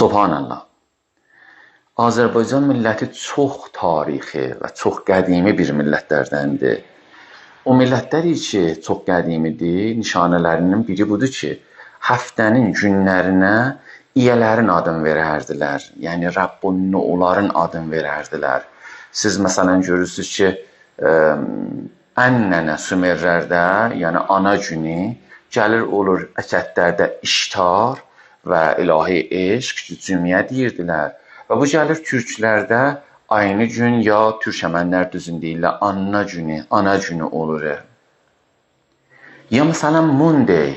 Subhanallah. Azərbaycan milləti çox tarixi və çox qədimi bir millətlərdəndir. O millətlər ki, çox qədimidir, nişanələrinin biri budur ki, həftənin günlərinə iyələrin adını verərdilər. Yəni, Rəbbunun onların adını verərdilər. Siz məsələn görürsünüz ki, Ənnənə Sümerlərdə, yəni ana günü, gəlir olur əkədlərdə iştar və ilahi eşq, cümiyə deyirdilər. Və bu gəlir türklərdə aynı gün ya türkəmənlər düzün deyirlər, ana günü olur. Ya məsələn Monday,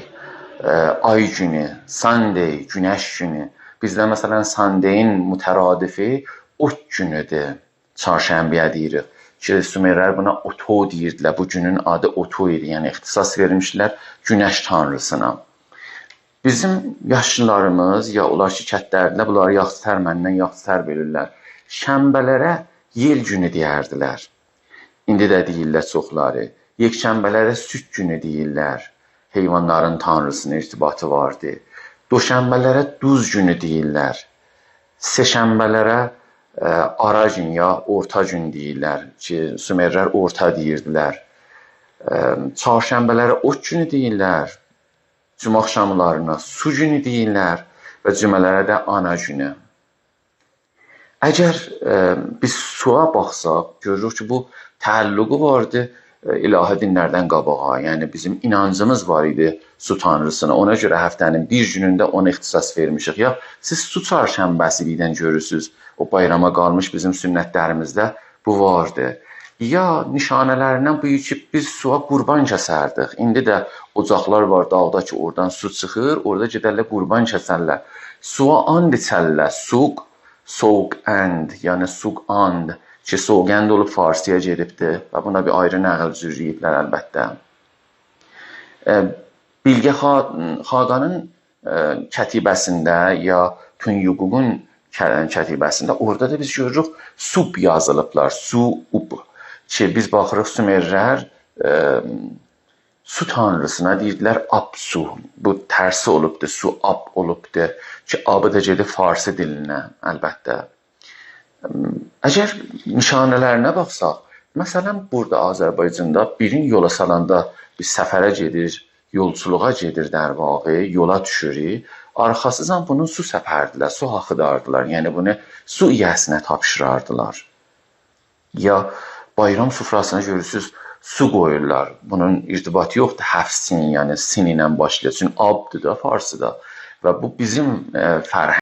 ay günü, Sunday, günəş günü. Bizdə məsələn Sunday'in mütəradifi ot günüdür, çarşənbəyə deyirik. Ki, Sümerlər buna Oto deyirdilər, bu günün adı Oto idi, yəni ixtisas vermişlər günəş tanrısına. Bizim yaşlılarımız, ya onlar ki, kətlərdə bunları yaxşı tərməndən yaxşı tər bilirlər. Şənbələrə yel günü deyərdilər. İndi də deyirlər çoxları. Yekşənbələrə süd günü deyirlər. Heyvanların tanrısına irtibatı vardı. Doşənbələrə duz günü deyirlər. Seşənbələrə ara gün ya orta gün deyirlər ki, Sümerlər orta deyirdilər. Çarşənbələrə ot günü deyirlər. Cümə axşamlarına su günü deyirlər və cümələrə də ana günü. Əgər biz suya baxsaq, görürük ki, bu təəlluqu vardı ilahi dinlərdən qabağa. Yəni, bizim inancımız var idi su tanrısına. Ona görə həftənin bir günündə ona ixtisas vermişik. Ya, siz su çarşənbəsi birdən görürsünüz. O bayrama qalmış bizim sünnətlərimizdə bu vardı. Ya nişanələrindən bu ki, biz suya qurban kəsərdik. İndi də ocaqlar var dağda ki, oradan su çıxır, orada gedərlər qurban kəsərlər. Suya and içərlər, suq, soğuk and, yəni suq and ki, soğuqənd olub Farsiyə gedibdir və buna bir ayrı nəql zürriyiblər əlbəttə. Bilgə Xaqanın kətibəsində ya Tunyuququn kətibəsində orada da biz görürük sub yazılıblar, su-ub ki, biz baxırıq Sümerlər su tanrısına deyirdilər Absu. Bu tərsi olubdur, su-ab olubdur ki, abı da gedib Farsi dilinə əlbəttə. Əgər nişanələrinə baxsaq, məsələn, burada Azərbaycanda birin yola salanda bir səfərə gedir, yolçuluğa gedir dərvağı, yola düşürük. Arxasızdan bunun su səpərdilər, su axıdardılar. Yəni, bunu su iyəsinə tapşırardılar. Ya bayram sufrasına görürsünüz, su qoyurlar. Bunun irtibatı yoxdur, həfsin, yəni sin ilə başlayır. Çünki abdır da Farsıda. Və bu bizim fərhəngimizdir.